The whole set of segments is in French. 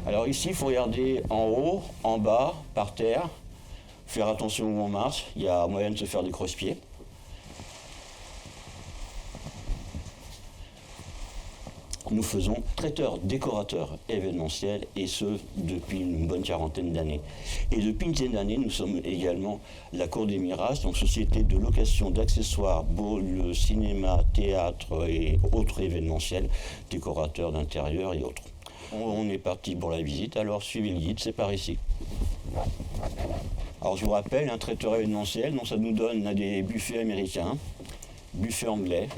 Alors ici, il faut regarder en haut, en bas, par terre, faire attention où on marche, il y a moyen de se faire des crosse-pieds. Nous faisons traiteurs, décorateurs événementiels, et ce, depuis une bonne quarantaine d'années. Et depuis une dizaine d'années, nous sommes également la Cour des Mirages, donc société de location d'accessoires, le cinéma, théâtre et autres événementiels, décorateurs d'intérieur et autres. On est parti pour la visite, alors suivez le guide, c'est par ici. Alors je vous rappelle, un traiteur événementiel, donc ça nous donne des buffets américains, buffets anglais,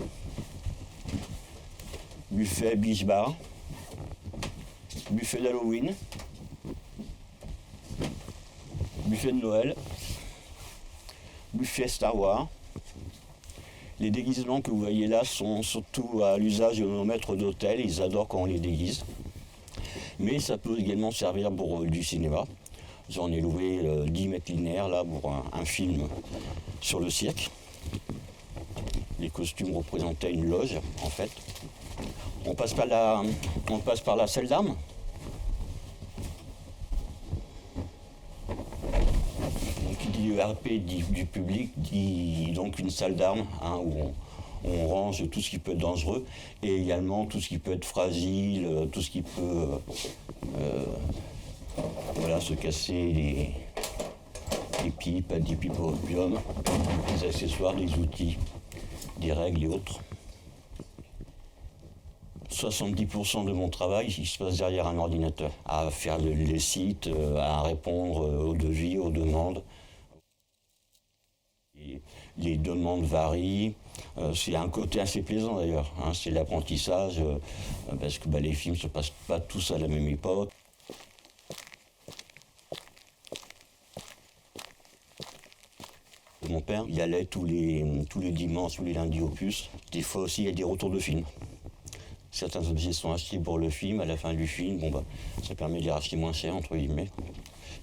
buffet beach bar, buffet d'Halloween, buffet de Noël, buffet Star Wars. Les déguisements que vous voyez là sont surtout à l'usage de nos maîtres d'hôtel, ils adorent quand on les déguise. Mais ça peut également servir pour du cinéma. J'en ai loué 10 mètres linéaires là pour un film sur le cirque. Les costumes représentaient une loge en fait. On passe par la salle d'armes. Qui dit ERP du public dit donc une salle d'armes où on range tout ce qui peut être dangereux et également tout ce qui peut être fragile, tout ce qui peut se casser des pipes, des pipes au opium, des accessoires, des outils, des règles et autres. 70% de mon travail, il se passe derrière un ordinateur, à faire les sites, à répondre aux devis, aux demandes. Et les demandes varient, c'est un côté assez plaisant d'ailleurs, c'est l'apprentissage, parce que les films ne se passent pas tous à la même époque. Mon père, il allait tous les dimanches, tous les lundis au puces. Des fois aussi, il y a des retours de films. Certains objets sont achetés pour le film, à la fin du film, ça permet de les racheter moins cher, entre guillemets.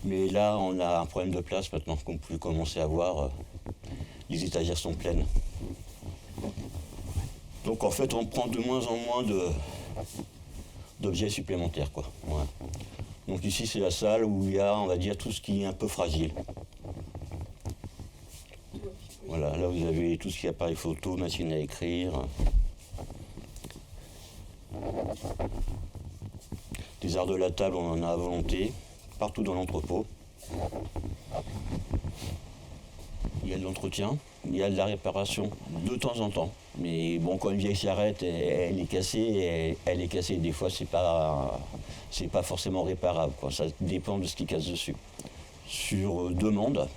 Mais là, on a un problème de place maintenant qu'on peut commencer à voir. Les étagères sont pleines. Donc en fait, on prend de moins en moins d'objets supplémentaires, quoi. Voilà. Donc ici, c'est la salle où il y a, on va dire, tout ce qui est un peu fragile. Voilà, là vous avez tout ce qui est appareil photo, machine à écrire. Des arts de la table, on en a à volonté, partout dans l'entrepôt. Il y a de l'entretien, il y a de la réparation, de temps en temps. Mais bon, quand une vieille charrette, elle est cassée, des fois c'est pas forcément réparable, quoi. Ça dépend de ce qui casse dessus. Sur demande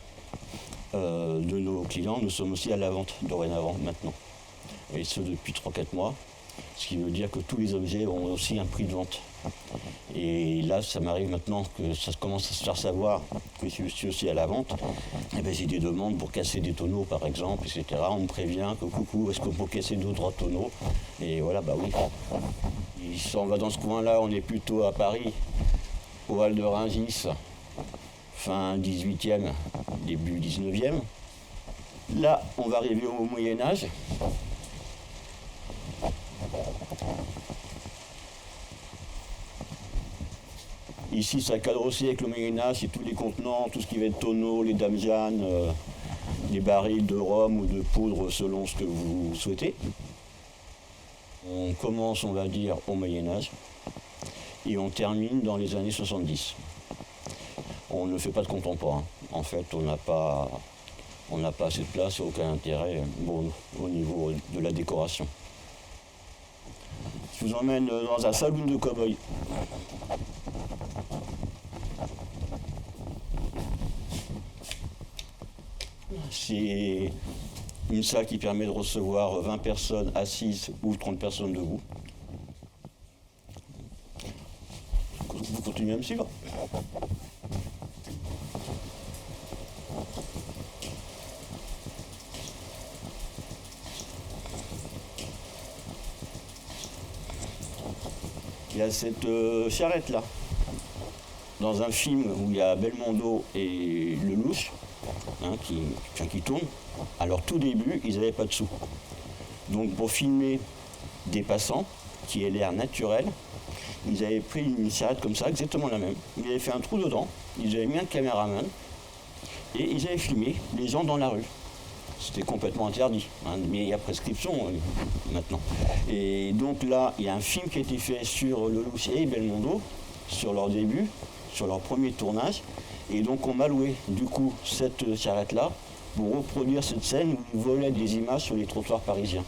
de nos clients, nous sommes aussi à la vente dorénavant maintenant. Et ce depuis 3-4 mois. Ce qui veut dire que tous les objets ont aussi un prix de vente. Et là, ça m'arrive maintenant que ça commence à se faire savoir que je suis aussi à la vente. Et j'ai des demandes pour casser des tonneaux, par exemple, etc. On me prévient que coucou, est-ce qu'on peut casser 2 ou 3 tonneaux? Et voilà, oui. Et si on va dans ce coin-là, on est plutôt à Paris, au Hall de Rungis, fin 18e, début 19e. Là, on va arriver au Moyen-Âge. Ici, ça cadre aussi avec le Moyen-Âge, c'est tous les contenants, tout ce qui va être tonneaux, les dames Jeanne, les barils de rhum ou de poudre selon ce que vous souhaitez. On commence, on va dire, au Moyen-Âge et on termine dans les années 70. On ne fait pas de contemporain. En fait, on n'a pas assez de place et aucun intérêt au niveau de la décoration. Je vous emmène dans un saloon de cow-boy. C'est une salle qui permet de recevoir 20 personnes assises ou 30 personnes debout. Vous continuez à me suivre? Il y a cette charrette là. Dans un film où il y a Belmondo et Lelouch, qui tourne, alors tout début, ils n'avaient pas de sous. Donc pour filmer des passants, qui aient l'air naturel, ils avaient pris une charrette comme ça, exactement la même. Ils avaient fait un trou dedans, ils avaient mis un caméraman et ils avaient filmé les gens dans la rue. C'était complètement interdit, hein, mais il y a prescription maintenant. Et donc là, il y a un film qui a été fait sur Lelouch et Belmondo, sur leur début, sur leur premier tournage. Et donc on m'a loué du coup cette charrette-là pour reproduire cette scène où ils volaient des images sur les trottoirs parisiens.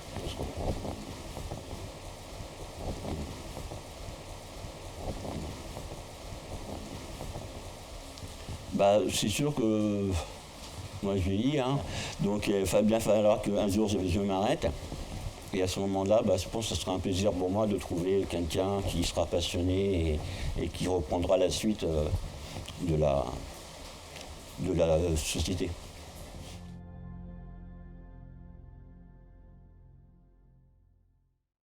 Bah, c'est sûr que moi je vieillis, hein, donc il va bien falloir qu'un jour je m'arrête. Et à ce moment-là, bah, je pense que ce sera un plaisir pour moi de trouver quelqu'un qui sera passionné et qui reprendra la suite de la société.